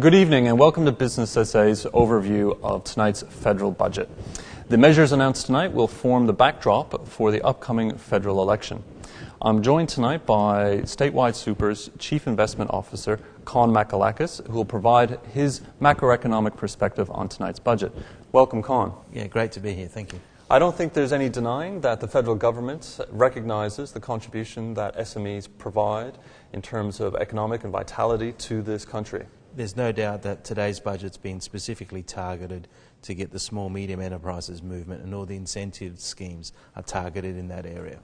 Good evening and welcome to Business SA's overview of tonight's federal budget. The measures announced tonight will form the backdrop for the upcoming federal election. I'm joined tonight by Statewide Super's Chief Investment Officer, Con Michalakis, who will provide his macroeconomic perspective on tonight's budget. Welcome, Con. Yeah, great to be here. Thank you. I don't think there's any denying that the federal government recognizes the contribution that SMEs provide in terms of economic and vitality to this country. There's no doubt that today's budget's been specifically targeted to get the small medium enterprises movement, and all the incentive schemes are targeted in that area.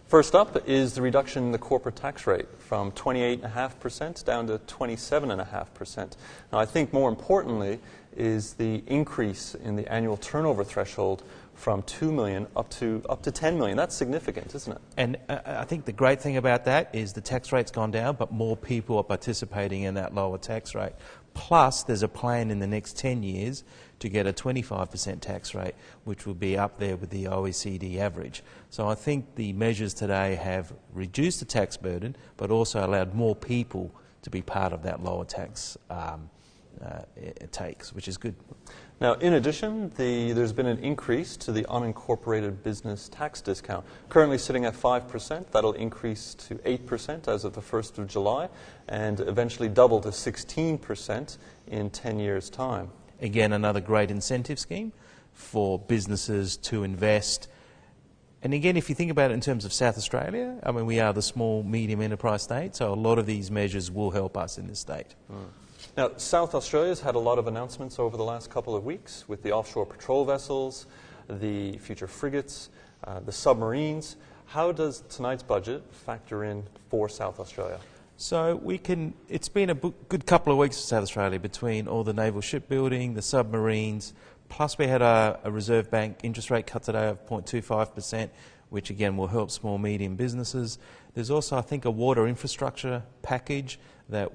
First up is the reduction in the corporate tax rate from 28.5% down to 27.5%. Now, I think more importantly is the increase in the annual turnover threshold from 2 million up to 10 million. That's significant, isn't it? And I think the great thing about that is the tax rate's gone down, but more people are participating in that lower tax rate. Plus, there's a plan in the next 10 years to get a 25% tax rate, which will be up there with the OECD average. So I think the measures today have reduced the tax burden, but also allowed more people to be part of that lower tax takes, which is good. Now, in addition, there's been an increase to the unincorporated business tax discount. Currently sitting at 5%, that'll increase to 8% as of the 1st of July, and eventually double to 16% in 10 years' time. Again, another great incentive scheme for businesses to invest. And again, if you think about it in terms of South Australia, I mean, we are the small, medium enterprise state, so a lot of these measures will help us in this state. Now, South Australia's had a lot of announcements over the last couple of weeks with the offshore patrol vessels, the future frigates, the submarines. How does tonight's budget factor in for South Australia? So it's been a good couple of weeks for South Australia between all the naval shipbuilding, the submarines, plus we had a Reserve Bank interest rate cut today of 0.25%, which again will help small, medium businesses. There's also, I think, a water infrastructure package that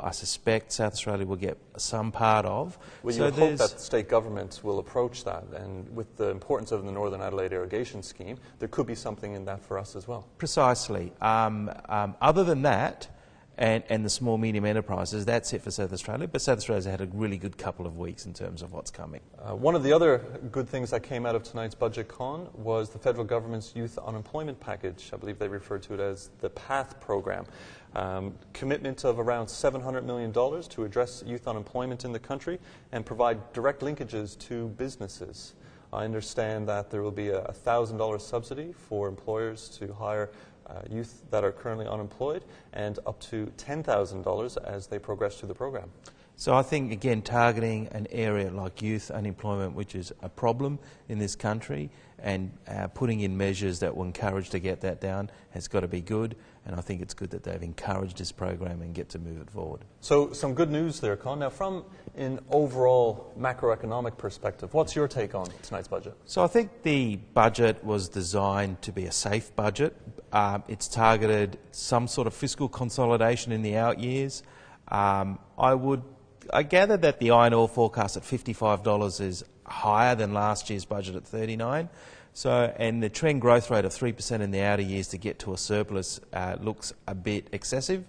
I suspect South Australia will get some part of. Well, you hope that state governments will approach that, and with the importance of the Northern Adelaide Irrigation Scheme, there could be something in that for us as well. Precisely. Other than that, and the small, medium enterprises, that's it for South Australia, but South Australia's had a really good couple of weeks in terms of what's coming. One of the other good things that came out of tonight's budget, Con, was the federal government's youth unemployment package. I believe they referred to it as the PATH program. Commitment of around $700 million to address youth unemployment in the country and provide direct linkages to businesses. I understand that there will be a $1,000 subsidy for employers to hire youth that are currently unemployed, and up to $10,000 as they progress through the program. So I think, again, targeting an area like youth unemployment, which is a problem in this country, and putting in measures that will encourage to get that down has got to be good, and I think it's good that they've encouraged this program and get to move it forward. So some good news there, Con. Now, from an overall macroeconomic perspective, what's your take on tonight's budget? So I think the budget was designed to be a safe budget. It's targeted some sort of fiscal consolidation in the out years. I gather that the iron ore forecast at $55 is higher than last year's budget at $39. So, and the trend growth rate of 3% in the outer years to get to a surplus looks a bit excessive.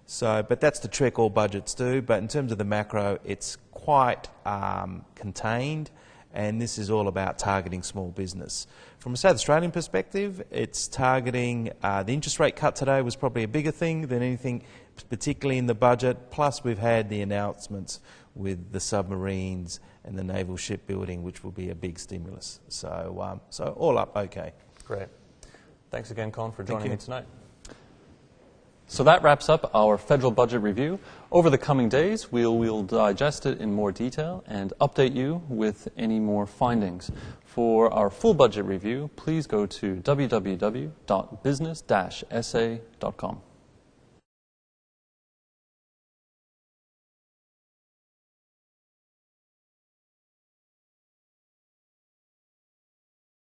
So, but that's the trick all budgets do. But in terms of the macro, it's quite contained, and this is all about targeting small business. From a South Australian perspective, it's targeting the interest rate cut today was probably a bigger thing than anything particularly in the budget, plus we've had the announcements with the submarines and the naval shipbuilding, which will be a big stimulus. So, all up okay. Great. Thanks again, Con, for joining me tonight. So that wraps up our federal budget review. Over the coming days, we'll digest it in more detail and update you with any more findings. For our full budget review, please go to www.business-sa.com.